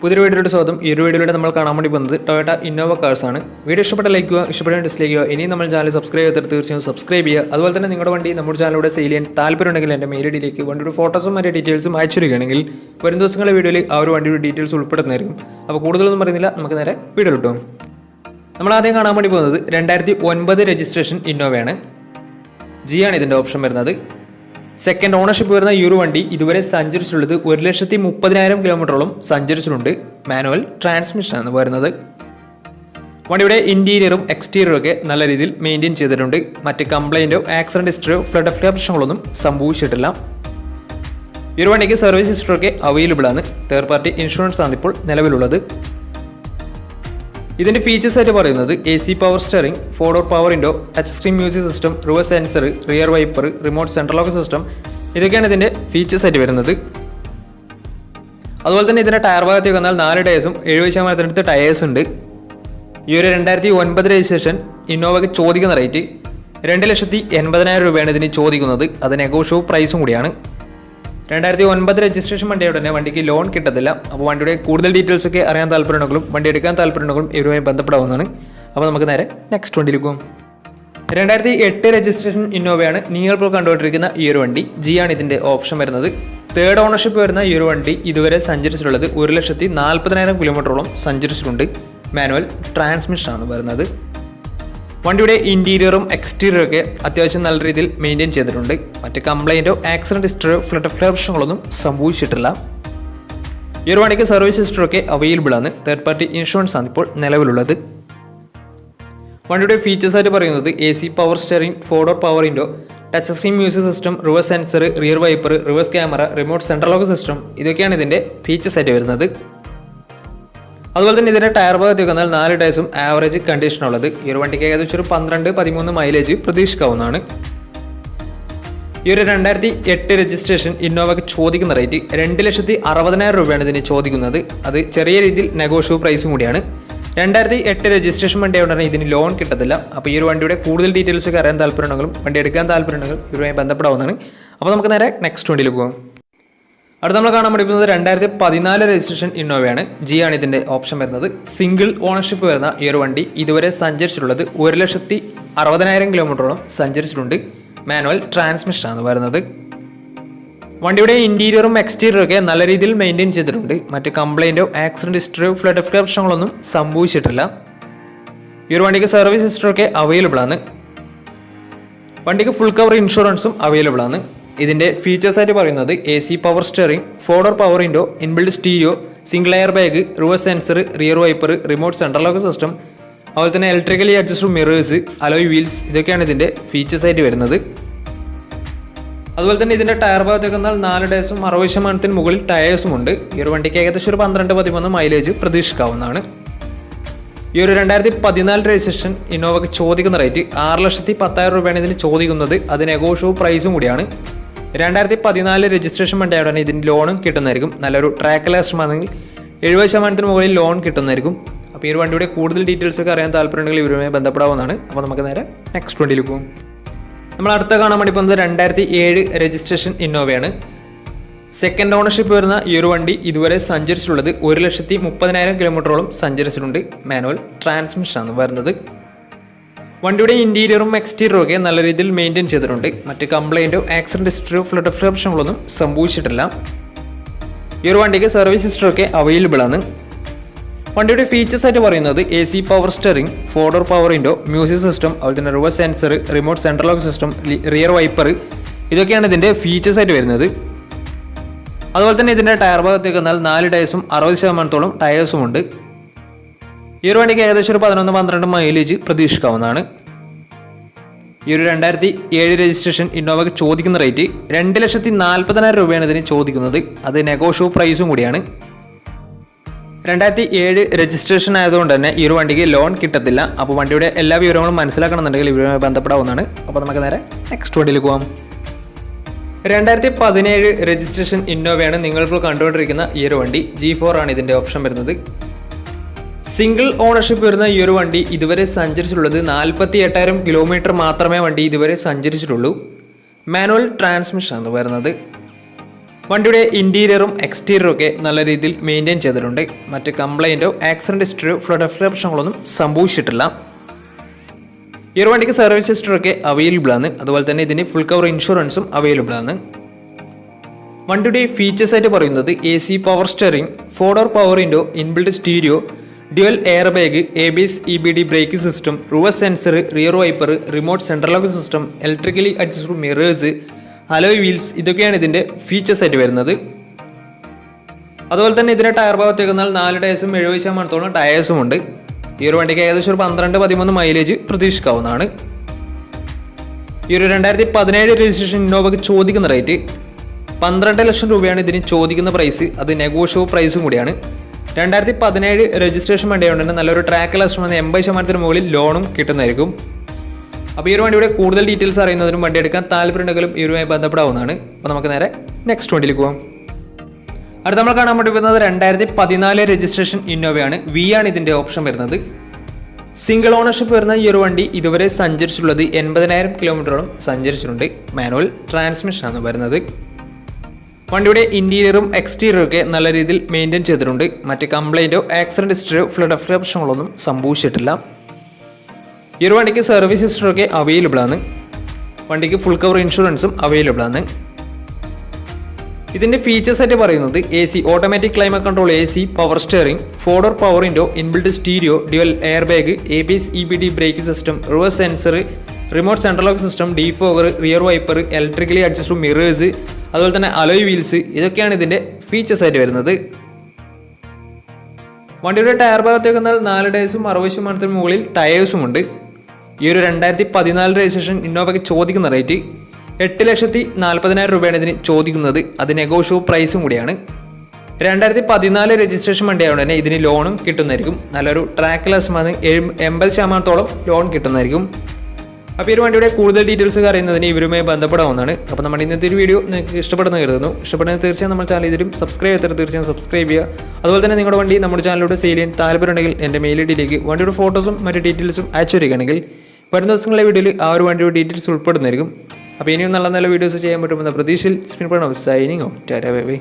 പുതിയ വീഡിയോയുടെ സ്വാഗതം. ഈ ഒരു വീഡിയോയിലൂടെ നമ്മൾ കാണാൻ വേണ്ടി പോകുന്നത് ടൊയോട്ട ഇന്നോവ കാർസ് ആണ്. വീഡിയോ ഇഷ്ടപ്പെട്ട ലൈക്ക് ചെയ്യുക, ഇഷ്ടപ്പെട്ട ഡിസ്ലൈക്ക് ചെയ്യുക. ഇനി നമ്മൾ ചാനൽ സബ്സ്ക്രൈബ് ചെയ്തിട്ട് തീർച്ചയായും സബ്സ്ക്രൈബ് ചെയ്യുക. അതുപോലെ തന്നെ നിങ്ങളുടെ വണ്ടി നമ്മുടെ ചാനലിലൂടെ സെയിൽ ചെയ്യാൻ താല്പര്യമുണ്ടെങ്കിൽ എൻ്റെ മെയിൽ ഐഡിയിലേക്ക് വണ്ടിയുടെ ഫോട്ടോസും മറ്റു ഡീറ്റെയിൽസും അയച്ചിരിക്കുകയാണെങ്കിൽ വരും ദിവസങ്ങളിലെ വീഡിയോയിൽ ആ ഒരു വണ്ടിയുടെ ഡീറ്റെയിൽസ് ഉൾപ്പെടുന്നതായിരിക്കും. അപ്പോൾ കൂടുതലൊന്നും പറയുന്നില്ല, നമുക്ക് നേരെ വീഡിയോ കിട്ടും. നമ്മൾ ആദ്യം കാണാൻ വേണ്ടി പോകുന്നത് 2009 രജിസ്ട്രേഷൻ ഇന്നോവയാണ്. ജി ആണ് ഇതിൻ്റെ ഓപ്ഷൻ വരുന്നത്. സെക്കൻഡ് ഓണർഷിപ്പ് വരുന്ന ഈ ഒരു വണ്ടി ഇതുവരെ സഞ്ചരിച്ചിട്ടുള്ളത് 1,30,000 കിലോമീറ്ററോളം സഞ്ചരിച്ചിട്ടുണ്ട്. മാനുവൽ ട്രാൻസ്മിഷൻ ആണ് വരുന്നത്. വണ്ടിയുടെ ഇന്റീരിയറും എക്സ്റ്റീരിയറും ഒക്കെ നല്ല രീതിയിൽ മെയിൻറ്റെയിൻ ചെയ്തിട്ടുണ്ട്. മറ്റ് കംപ്ലൈൻറ്റോ ആക്സിഡന്റ് ഹിസ്റ്ററിയോ ഫ്ലഡ് ഓഫ് പ്രശ്നങ്ങളൊന്നും സംഭവിച്ചിട്ടില്ല. ഈ ഒരു വണ്ടിക്ക് സർവീസ് ഹിസ്റ്ററൊക്കെ അവൈലബിൾ ആണ്. തേർഡ് പാർട്ടി ഇൻഷുറൻസ് ആണ് ഇപ്പോൾ നിലവിലുള്ളത്. ഇതിൻ്റെ ഫീച്ചേഴ്സ് ആയിട്ട് പറയുന്നത് AC power steering, 4-door power window, touch screen music system, reverse sensor, rear wiper, remote central lock system, ഇതൊക്കെയാണ് ഇതിൻ്റെ ഫീച്ചേഴ്സ് ആയിട്ട് വരുന്നത്. അതുപോലെ തന്നെ ഇതിൻ്റെ ടയർ ഭാഗത്തേക്ക് വന്നാൽ 4 ടയേഴ്സും 70% ടയേഴ്സ് ഉണ്ട്. ഈ ഒരു 2009 രജിസ്ട്രേഷൻ ഇന്നോവയ്ക്ക് ചോദിക്കുന്ന റേറ്റ് 2,80,000 രൂപയാണ് ഇതിന് ചോദിക്കുന്നത്. അത് നെഗോഷ്യബിൾ പ്രൈസും കൂടിയാണ്. 2009 രജിസ്ട്രേഷൻ വണ്ടിയുടെ തന്നെ വണ്ടിക്ക് ലോൺ കിട്ടത്തില്ല. അപ്പോൾ വണ്ടിയുടെ കൂടുതൽ ഡീറ്റെയിൽസ് ഒക്കെ അറിയാൻ താല്പര്യമുണ്ടെങ്കിലും വണ്ടി എടുക്കാൻ താല്പര്യമുണ്ടെങ്കിലും ഇവരുമായി ബന്ധപ്പെടാവുന്നതാണ്. അപ്പോൾ നമുക്ക് നേരെ നെക്സ്റ്റ് വണ്ടിയിലേക്ക് പോകും. 2008 രജിസ്ട്രേഷൻ ഇന്നോവയാണ് നിങ്ങളിപ്പോൾ കണ്ടുകൊണ്ടിരിക്കുന്ന ഈ ഒരു വണ്ടി. ജി ആണ് ഇതിൻ്റെ ഓപ്ഷൻ വരുന്നത്. തേർഡ് ഓണർഷിപ്പ് വരുന്ന ഈ ഒരു വണ്ടി ഇതുവരെ സഞ്ചരിച്ചിട്ടുള്ളത് 1,40,000 കിലോമീറ്ററോളം സഞ്ചരിച്ചിട്ടുണ്ട്. മാനുവൽ ട്രാൻസ്മിഷൻ ആണ് വരുന്നത്. വണ്ടിയുടെ ഇന്റീരിയറും എക്സ്റ്റീരിയറും ഒക്കെ അത്യാവശ്യം നല്ല രീതിയിൽ മെയിൻറ്റെയിൻ ചെയ്തിട്ടുണ്ട്. മറ്റ് കംപ്ലൈൻറ്റോ ആക്സിഡന്റ് ഹിസ്റ്ററിയോ ഫ്ലഡ് ഓഫ് പ്രശ്നങ്ങളൊന്നും സംഭവിച്ചിട്ടില്ല. ഈ ഒരു വണ്ടിക്ക് സർവീസ് ഹിസ്റ്ററൊക്കെ അവൈലബിൾ ആണ്. തേർഡ് പാർട്ടി ഇൻഷുറൻസ് ആണ് ഇപ്പോൾ നിലവിലുള്ളത്. വണ്ടിയുടെ ഫീച്ചേഴ്സ് ആയിട്ട് പറയുന്നത് AC power steering, 4-door power window, touch screen music system, reverse sensor, rear wiper, reverse camera, remote central lock system, ഇതൊക്കെയാണ് ഇതിൻ്റെ ഫീച്ചേഴ്സ് ആയിട്ട് വരുന്നത്. അതുപോലെ തന്നെ ഇതിൻ്റെ ടയർ ഭാഗത്തേക്ക് വന്നാൽ 4 ടയേഴ്സും ആവറേജ് കണ്ടീഷനുള്ളത്. ഈ ഒരു വണ്ടിക്ക് ഏകദേശം ഒരു 12-13 മൈലേജ് പ്രതീക്ഷിക്കാവുന്നതാണ്. ഈ ഒരു 2008 രജിസ്ട്രേഷൻ ഇന്നോവയ്ക്ക് ചോദിക്കുന്ന റേറ്റ് 2,60,000 രൂപയാണ് ഇതിന് ചോദിക്കുന്നത്. അത് ചെറിയ രീതിയിൽ നെഗോഷ്യബിൾ പ്രൈസും കൂടിയാണ്. 2008 രജിസ്ട്രേഷൻ വണ്ടിയായതുകൊണ്ട് തന്നെ ഇതിന് ലോൺ കിട്ടത്തില്ല. അപ്പോൾ ഈ ഒരു വണ്ടിയുടെ കൂടുതൽ ഡീറ്റെയിൽസ് ഒക്കെ അറിയാൻ താല്പര്യമുണ്ടെങ്കിലും വണ്ടി എടുക്കാൻ താല്പര്യമുണ്ടെങ്കിലും ഇവരുമായി ബന്ധപ്പെടാവുന്നതാണ്. അപ്പോൾ നമുക്ക് നേരെ നെക്സ്റ്റ് വണ്ടിയിലേക്ക് പോകാം. അടുത്ത നമ്മൾ കാണാൻ പഠിക്കുന്നത് 2014 രജിസ്ട്രേഷൻ ഇന്നോവയാണ്. ജി ആണ് ഇതിൻ്റെ ഓപ്ഷൻ വരുന്നത്. സിംഗിൾ ഓണർഷിപ്പ് വരുന്ന ഈ ഒരു വണ്ടി ഇതുവരെ സഞ്ചരിച്ചിട്ടുള്ളത് 1,60,000 കിലോമീറ്ററോളം സഞ്ചരിച്ചിട്ടുണ്ട്. മാനുവൽ ട്രാൻസ്മിഷൻ ആണ് വരുന്നത്. വണ്ടിയുടെ ഇന്റീരിയറും എക്സ്റ്റീരിയറും ഒക്കെ നല്ല രീതിയിൽ മെയിൻറ്റെയിൻ ചെയ്തിട്ടുണ്ട്. മറ്റ് കംപ്ലൈൻറ്റോ ആക്സിഡന്റ് ഹിസ്റ്ററിയോ ഫ്ലഡ് ഓഫ് പ്രശ്നങ്ങളൊന്നും സംഭവിച്ചിട്ടില്ല. ഈ ഒരു വണ്ടിക്ക് സർവീസ് ഹിസ്റ്ററൊക്കെ അവൈലബിൾ ആണ്. വണ്ടിക്ക് ഫുൾ കവർ ഇൻഷുറൻസും അവൈലബിൾ ആണ്. ഇതിൻ്റെ ഫീച്ചേഴ്സ് ആയിട്ട് പറയുന്നത് AC power steering, 4-door power window, inbuilt stereo, single air bag, reverse sensor, rear wiper, remote central lock system, അതുപോലെ തന്നെ electrically adjustable mirrors, alloy wheels, ഇതൊക്കെയാണ് ഇതിൻ്റെ ഫീച്ചേഴ്സ് ആയിട്ട് വരുന്നത്. അതുപോലെ തന്നെ ഇതിൻ്റെ ടയർ ഭാഗത്തേക്ക് വന്നാൽ 4 ടയേഴ്സും 60% മുകളിൽ ടയേഴ്സും ഉണ്ട്. ഈ ഒരു വണ്ടിക്ക് ഏകദേശം ഒരു 12-13 മൈലേജ് പ്രതീക്ഷിക്കാവുന്നതാണ്. ഈ ഒരു 2014 രജിസ്ട്രേഷൻ ഇന്നോവയ്ക്ക് ചോദിക്കുന്ന റേറ്റ് 6,10,000 രൂപയാണ് ഇതിന് ചോദിക്കുന്നത്. അത് നെഗോഷ്യബിൾ പ്രൈസും കൂടിയാണ്. 2014 രജിസ്ട്രേഷൻ വണ്ടിയായതാണ് ഇതിന് ലോണും കിട്ടുന്നതായിരിക്കും. നല്ലൊരു ട്രാക്ക് ലാസ്റ്റമാണെങ്കിൽ 70% മുകളിൽ ലോൺ കിട്ടുന്നതായിരിക്കും. അപ്പോൾ ഈ ഒരു വണ്ടിയുടെ കൂടുതൽ ഡീറ്റെയിൽസ് ഒക്കെ അറിയാൻ താല്പര്യമുണ്ടെങ്കിൽ ഇവരുമായി ബന്ധപ്പെടാവുന്നതാണ്. അപ്പോൾ നമുക്ക് നേരെ നെക്സ്റ്റ് വണ്ടിയിലേക്ക് പോകും. നമ്മൾ അടുത്ത കാണാൻ വേണ്ടി പോകുന്നത് 2007 രജിസ്ട്രേഷൻ ഇന്നോവയാണ്. സെക്കൻഡ് ഓണർഷിപ്പ് വരുന്ന ഈ ഒരു വണ്ടി ഇതുവരെ സഞ്ചരിച്ചിട്ടുള്ളത് 1,30,000 കിലോമീറ്ററോളം സഞ്ചരിച്ചിട്ടുണ്ട്. മാനുവൽ ട്രാൻസ്മിഷൻ ആണ് വരുന്നത്. വണ്ടിയുടെ ഇന്റീരിയറും എക്സ്റ്റീരിയറും ഒക്കെ നല്ല രീതിയിൽ മെയിൻറ്റെയിൻ ചെയ്തിട്ടുണ്ട്. മറ്റ് കംപ്ലൈൻറ്റോ ആക്സിഡന്റ് ഹിസ്റ്ററിയോ ഫ്ലഡ് ഓഫ് പ്രശ്നങ്ങളൊന്നും സംഭവിച്ചിട്ടില്ല. ഈ ഒരു വണ്ടിക്ക് സർവീസ് ഹിസ്റ്ററൊക്കെ അവൈലബിൾ ആണ്. വണ്ടിയുടെ ഫീച്ചേഴ്സ് ആയിട്ട് പറയുന്നത് AC power steering, 4-door power window, music system, അതുപോലെ തന്നെ reverse sensor, remote central lock system, rear wiper, ഇതൊക്കെയാണ് ഇതിൻ്റെ ഫീച്ചേഴ്സ് ആയിട്ട് വരുന്നത്. അതുപോലെ തന്നെ ഇതിൻ്റെ ടയർ ഭാഗത്തേക്ക് വന്നാൽ 4 ടയേഴ്സും 60% ടയേഴ്സും ഉണ്ട്. ഈ ഒരു വണ്ടിക്ക് ഏകദേശം ഒരു 11-12 മൈലേജ് പ്രതീക്ഷിക്കാവുന്നതാണ്. ഈ ഒരു 2007 രജിസ്ട്രേഷൻ ഇന്നോവയ്ക്ക് ചോദിക്കുന്ന റേറ്റ് 2,40,000 രൂപയാണ് ഇതിന് ചോദിക്കുന്നത്. അത് നെഗോഷ്യബിൾ പ്രൈസും കൂടിയാണ്. 2007 രജിസ്ട്രേഷൻ ആയതുകൊണ്ട് തന്നെ ഈ ഒരു വണ്ടിക്ക് ലോൺ കിട്ടത്തില്ല. അപ്പോൾ വണ്ടിയുടെ എല്ലാ വിവരങ്ങളും മനസ്സിലാക്കണമെന്നുണ്ടെങ്കിൽ ഇവരുമായി ബന്ധപ്പെടാവുന്നതാണ്. അപ്പോൾ നമുക്ക് നേരെ നെക്സ്റ്റ് വണ്ടിയിലേക്ക് പോകാം. 2017 രജിസ്ട്രേഷൻ ഇന്നോവയാണ് നിങ്ങളിപ്പോൾ കണ്ടുകൊണ്ടിരിക്കുന്ന ഈ ഒരു വണ്ടി. G4 ആണ് ഇതിൻ്റെ ഓപ്ഷൻ വരുന്നത്. സിംഗിൾ ഓണർഷിപ്പ് വരുന്ന ഈ ഒരു വണ്ടി ഇതുവരെ സഞ്ചരിച്ചിട്ടുള്ളത് 48,000 കിലോമീറ്റർ മാത്രമേ വണ്ടി ഇതുവരെ സഞ്ചരിച്ചിട്ടുള്ളൂ. മാനുവൽ ട്രാൻസ്മിഷൻ ആണ് വരുന്നത്. വണ്ടിയുടെ ഇൻറ്റീരിയറും എക്സ്റ്റീരിയറും ഒക്കെ നല്ല രീതിയിൽ മെയിൻറ്റെയിൻ ചെയ്തിട്ടുണ്ട്. മറ്റ് കംപ്ലൈൻറ്റോ ആക്സിഡൻറ്റ് ഹിസ്റ്ററിയോ ഫ്ലഡ് പ്രശ്നങ്ങളൊന്നും സംഭവിച്ചിട്ടില്ല. ഈ ഒരു വണ്ടിക്ക് സർവീസ് ഹിസ്റ്ററൊക്കെ അവൈലബിൾ ആണ്. അതുപോലെ തന്നെ ഇതിന് ഫുൾ കവർ ഇൻഷുറൻസും അവൈലബിൾ ആണ്. വണ്ടിയുടെ ഫീച്ചേഴ്സ് ആയിട്ട് പറയുന്നത് AC power steering, 4-door power window, inbuilt stereo, dual air bag, ABS EBD brake system, reverse sensor, rear wiper, remote central lock system, electrically adjustable mirrors, alloy wheels, ഇതൊക്കെയാണ് ഇതിൻ്റെ features ആയിട്ട് വരുന്നത്. അതുപോലെ തന്നെ ഇതിൻ്റെ ടയർ ഭാഗത്തേക്ക് വന്നാൽ 4 ടയേഴ്സും 70% ടയേഴ്സും ഉണ്ട്. ഈ ഒരു വണ്ടിക്ക് ഏകദേശം ഒരു 12-13 മൈലേജ് പ്രതീക്ഷിക്കാവുന്നതാണ്. ഈ ഒരു 2017 രജിസ്ട്രേഷൻ ഇന്നോവയ്ക്ക് ചോദിക്കുന്ന റേറ്റ് 12 ലക്ഷം രൂപയാണ് ഇതിന് ചോദിക്കുന്ന പ്രൈസ്. അത് നെഗോഷ്യബിൾ പ്രൈസും കൂടിയാണ്. 2017 രജിസ്ട്രേഷൻ വണ്ടിയായതുകൊണ്ട് തന്നെ നല്ലൊരു ട്രാക്ക് ലക്ഷം 80% മുകളിൽ ലോണും കിട്ടുന്നതായിരിക്കും. അപ്പോൾ ഈ ഒരു വണ്ടിയുടെ കൂടുതൽ ഡീറ്റെയിൽസ് അറിയുന്നതിനും വണ്ടി എടുക്കാൻ താല്പര്യമുണ്ടെങ്കിലും ഈ ഒരുമായി ബന്ധപ്പെടാവുന്നതാണ്. അപ്പോൾ നമുക്ക് നേരെ നെക്സ്റ്റ് വണ്ടിയിലേക്ക് പോകാം. അടുത്ത നമ്മൾ കാണാൻ വേണ്ടി വരുന്നത് 2014 രജിസ്ട്രേഷൻ ഇന്നോവയാണ്. V ആണ് ഇതിൻ്റെ ഓപ്ഷൻ വരുന്നത്. സിംഗിൾ ഓണർഷിപ്പ് വരുന്ന ഈ ഒരു വണ്ടി ഇതുവരെ സഞ്ചരിച്ചിട്ടുള്ളത് 80,000 കിലോമീറ്ററോളം സഞ്ചരിച്ചിട്ടുണ്ട്. മാനുവൽ ട്രാൻസ്മിഷനാണ് വരുന്നത്. വണ്ടിയുടെ ഇൻറ്റീരിയറും എക്സ്റ്റീരിയറും ഒക്കെ നല്ല രീതിയിൽ മെയിൻറ്റെയിൻ ചെയ്തിട്ടുണ്ട്. മറ്റ് കംപ്ലൈൻറ്റോ ആക്സിഡൻറ്റ് ഹിസ്റ്ററിയോ ഫ്ലഡ് പ്രശ്നങ്ങളൊന്നും സംഭവിച്ചിട്ടില്ല. ഈ ഒരു വണ്ടിക്ക് സർവീസ് ഹിസ്റ്ററൊക്കെ അവൈലബിൾ ആണ്. വണ്ടിക്ക് ഫുൾ കവർ ഇൻഷുറൻസും അവൈലബിൾ ആണ്. ഇതിൻ്റെ ഫീച്ചേഴ്സ് ആയിട്ട് പറയുന്നത് AC automatic climate control, AC power steering, 4-door power window, inbuilt stereo, dual air bag, ABS EBD brake system, reverse sensor, remote central lock system, defogger, rear wiper, electrically adjustable mirrors, അതുപോലെ തന്നെ alloy wheels, ഇതൊക്കെയാണ് ഇതിൻ്റെ features ആയിട്ട് വരുന്നത്. വണ്ടിയുടെ tyre ഭാഗത്തേക്ക് വന്നാൽ 4 ടയേഴ്സും 60% മുകളിൽ ടയേഴ്സും ഉണ്ട്. ഈ ഒരു 2014 രജിസ്ട്രേഷൻ ഇന്നോവയ്ക്ക് ചോദിക്കുന്ന റേറ്റ് 8,40,000 രൂപയാണ് ഇതിന് ചോദിക്കുന്നത്. അത് നെഗോഷ്യബിൾ പ്രൈസും കൂടിയാണ്. 2014 രജിസ്ട്രേഷൻ വണ്ടിയായതുകൊണ്ട് തന്നെ ഇതിന് ലോണും കിട്ടുന്നതായിരിക്കും. നല്ലൊരു ട്രാക്ക് ലക്ഷമാണ് 80% ലോൺ കിട്ടുന്നതായിരിക്കും. അപ്പോൾ ഈ ഒരു വണ്ടിയുടെ കൂടുതൽ ഡീറ്റെയിൽസ് അറിയുന്നതിന് ഇവരുമായി ബന്ധപ്പെടാവുന്നതാണ്. അപ്പോൾ നമ്മുടെ ഇന്നത്തെ ഒരു വീഡിയോ നിങ്ങൾക്ക് ഇഷ്ടപ്പെടുന്ന കരുതുന്നു. ഇഷ്ടപ്പെടുന്നത് തീർച്ചയായും നമ്മുടെ ചാനൽ ഇതിലും സബ്സ്ക്രൈബ് ചെയ്തിട്ട് തീർച്ചയായും സബ്സ്ക്രൈബ് ചെയ്യുക. അതുപോലെ തന്നെ നിങ്ങളുടെ വണ്ടി നമ്മുടെ ചാനലിലൂടെ സെയിൽ ചെയ്യാൻ താല്പര്യമുണ്ടെങ്കിൽ എൻ്റെ മെയിൽ ഐഡിയിലേക്ക് വണ്ടിയുടെ ഫോട്ടോസും മറ്റ് ഡീറ്റെയിൽസും അയച്ചു വരികയാണെങ്കിൽ വരുന്ന ദിവസങ്ങളിലെ വീഡിയോയിൽ ആ ഒരു വണ്ടിയുടെ ഡീറ്റെയിൽസ് ഉൾപ്പെടുന്നതായിരിക്കും. അപ്പോൾ ഇനിയും നല്ല നല്ല വീഡിയോസ് ചെയ്യാൻ പറ്റുമെന്ന പ്രതീക്ഷയിൽ spin signing out. Tata bye bye.